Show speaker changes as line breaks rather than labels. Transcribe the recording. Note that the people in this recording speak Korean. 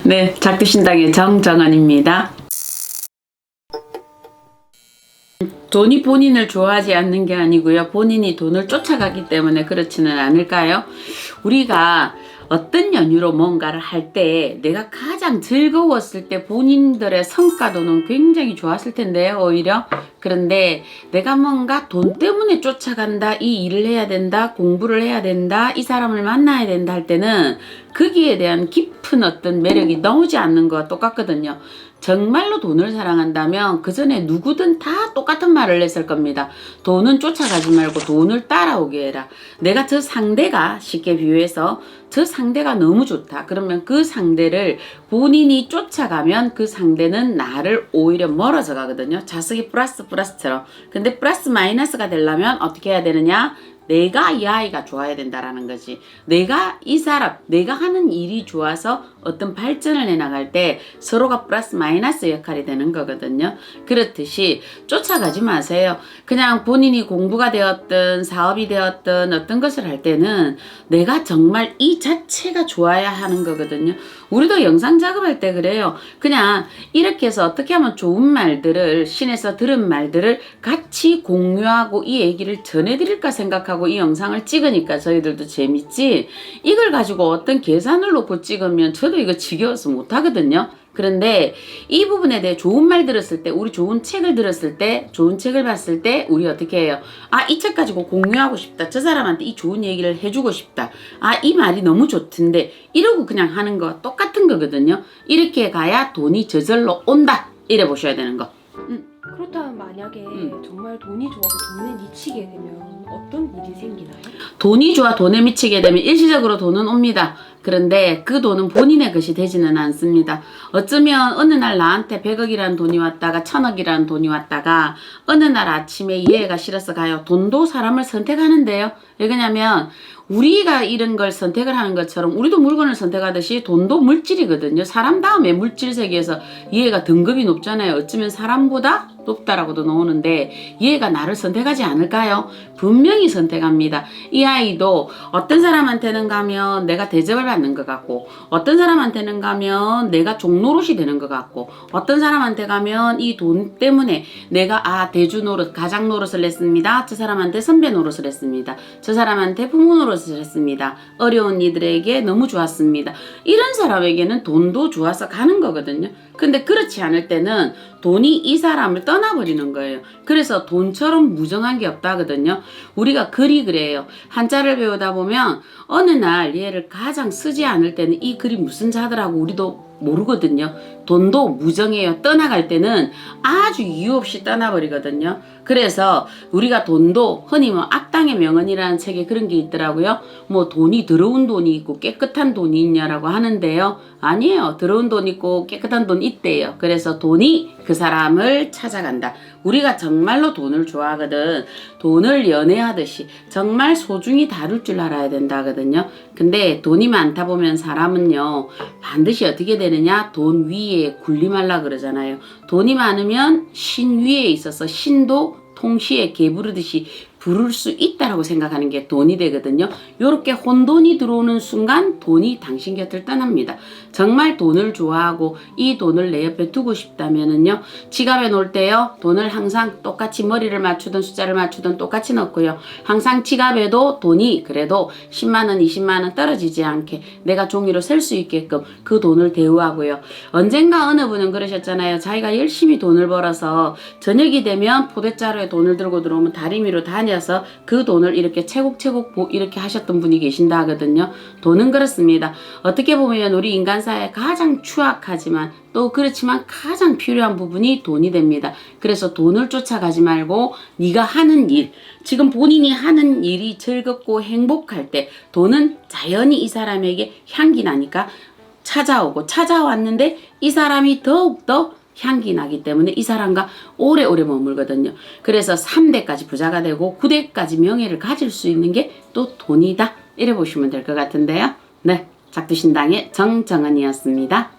네, 작두신당의 정정은입니다. 돈이 본인을 좋아하지 않는 게 아니고요. 본인이 돈을 쫓아가기 때문에 그렇지는 않을까요? 우리가 어떤 연유로 뭔가를 할 때 내가 가장 즐거웠을 때 본인들의 성과도는 굉장히 좋았을 텐데요. 오히려. 그런데 내가 뭔가 돈 때문에 쫓아간다, 이 일을 해야 된다, 공부를 해야 된다, 이 사람을 만나야 된다 할 때는 거기에 대한 깊은 어떤 매력이 나오지 않는 거와 똑같거든요. 정말로 돈을 사랑한다면 그 전에 누구든 다 똑같은 말을 했을 겁니다. 돈은 쫓아가지 말고 돈을 따라오게 해라. 내가 저 상대가, 쉽게 비유해서 저 상대가 너무 좋다. 그러면 그 상대를 본인이 쫓아가면 그 상대는 나를 오히려 멀어져 가거든요. 자석이 플러스처럼. 근데 플러스 마이너스가 되려면 어떻게 해야 되느냐? 내가 이 아이가 좋아야 된다라는 거지. 내가 이 사람, 내가 하는 일이 좋아서 어떤 발전을 해나갈 때 서로가 플러스 마이너스 역할이 되는 거거든요. 그렇듯이 쫓아가지 마세요. 그냥 본인이 공부가 되었든 사업이 되었든 어떤 것을 할 때는 내가 정말 이 자체가 좋아야 하는 거거든요. 우리도 영상 작업할 때 그래요. 그냥 이렇게 해서 어떻게 하면 좋은 말들을, 신에서 들은 말들을 같이 공유하고 이 얘기를 전해드릴까 생각하고 이 영상을 찍으니까 저희들도 재밌지, 이걸 가지고 어떤 계산을 놓고 찍으면 저도 이거 지겨워서 못하거든요. 그런데 이 부분에 대해 좋은 말 들었을 때, 우리 좋은 책을 들었을 때, 좋은 책을 봤을 때 우리 어떻게 해요? 아, 이 책 가지고 공유하고 싶다. 저 사람한테 이 좋은 얘기를 해주고 싶다. 아, 이 말이 너무 좋던데 이러고 그냥 하는 거 똑같은 거거든요. 이렇게 가야 돈이 저절로 온다. 이래 보셔야 되는 거.
그렇다면 만약에 정말 돈이 좋아서 돈에 미치게 되면 어떤 일이 생기나요?
돈이 좋아 돈에 미치게 되면 일시적으로 돈은 옵니다. 그런데 그 돈은 본인의 것이 되지는 않습니다. 어쩌면 어느 날 나한테 100억이라는 돈이 왔다가 1000억이라는 돈이 왔다가 어느 날 아침에 이해가 싫어서 가요. 돈도 사람을 선택하는데요. 왜 그러냐면 우리가 이런 걸 선택을 하는 것처럼 우리도 물건을 선택하듯이 돈도 물질이거든요. 사람 다음에 물질 세계에서 이해가 등급이 높잖아요. 어쩌면 사람보다 높다라고도 나오는데 얘가 나를 선택하지 않을까요? 분명히 선택합니다. 이 아이도 어떤 사람한테는 가면 내가 대접을 받는 것 같고, 어떤 사람한테는 가면 내가 종노릇이 되는 것 같고, 어떤 사람한테 가면 이 돈 때문에 내가 대주 노릇, 가장 노릇을 했습니다. 저 사람한테 선배 노릇을 했습니다. 저 사람한테 부모 노릇을 했습니다. 어려운 이들에게 너무 좋았습니다. 이런 사람에게는 돈도 좋아서 가는 거거든요. 근데 그렇지 않을 때는 돈이 이 사람을 떠나버리는 거예요. 그래서 돈처럼 무정한 게 없다거든요. 우리가 글이 그래요. 한자를 배우다 보면 어느 날 얘를 가장 쓰지 않을 때는 이 글이 무슨 자더라고 우리도 모르거든요. 돈도 무정해요. 떠나갈 때는 아주 이유 없이 떠나버리거든요. 그래서 우리가 돈도 흔히 악당의 명언이라는 책에 그런 게 있더라고요. 돈이 더러운 돈이 있고 깨끗한 돈이 있냐라고 하는데요. 아니에요. 더러운 돈 있고 깨끗한 돈 있대요. 그래서 돈이 그 사람을 찾아간다. 우리가 정말로 돈을 좋아하거든. 돈을 연애하듯이 정말 소중히 다룰 줄 알아야 된다거든요. 근데 돈이 많다 보면 사람은요, 반드시 어떻게 되느냐? 돈 위에 군림하려 그러잖아요. 돈이 많으면 신 위에 있어서 신도 통시에 개 부르듯이 부를 수 있다라고 생각하는 게 돈이 되거든요. 요렇게 혼돈이 들어오는 순간 돈이 당신 곁을 떠납니다. 정말 돈을 좋아하고 이 돈을 내 옆에 두고 싶다면은요, 지갑에 놓을 때요, 돈을 항상 똑같이 머리를 맞추든 숫자를 맞추든 똑같이 넣고요. 항상 지갑에도 돈이 그래도 10만원, 20만원 떨어지지 않게 내가 종이로 셀 수 있게끔 그 돈을 대우하고요. 언젠가 어느 분은 그러셨잖아요. 자기가 열심히 돈을 벌어서 저녁이 되면 포대자루에 돈을 들고 들어오면 다리미로 다녀서 그 돈을 이렇게 채곡채곡 이렇게 하셨던 분이 계신다 하거든요. 돈은 그렇습니다. 어떻게 보면 우리 인간사에 가장 추악하지만 또 그렇지만 가장 필요한 부분이 돈이 됩니다. 그래서 돈을 쫓아가지 말고 네가 하는 일, 지금 본인이 하는 일이 즐겁고 행복할 때 돈은 자연히 이 사람에게 향기 나니까 찾아왔는데 이 사람이 더욱더 향기 나기 때문에 이 사람과 오래오래 머물거든요. 그래서 3대까지 부자가 되고 9대까지 명예를 가질 수 있는 게 또 돈이다. 이래 보시면 될 것 같은데요. 네, 작두신당의 정정은이었습니다.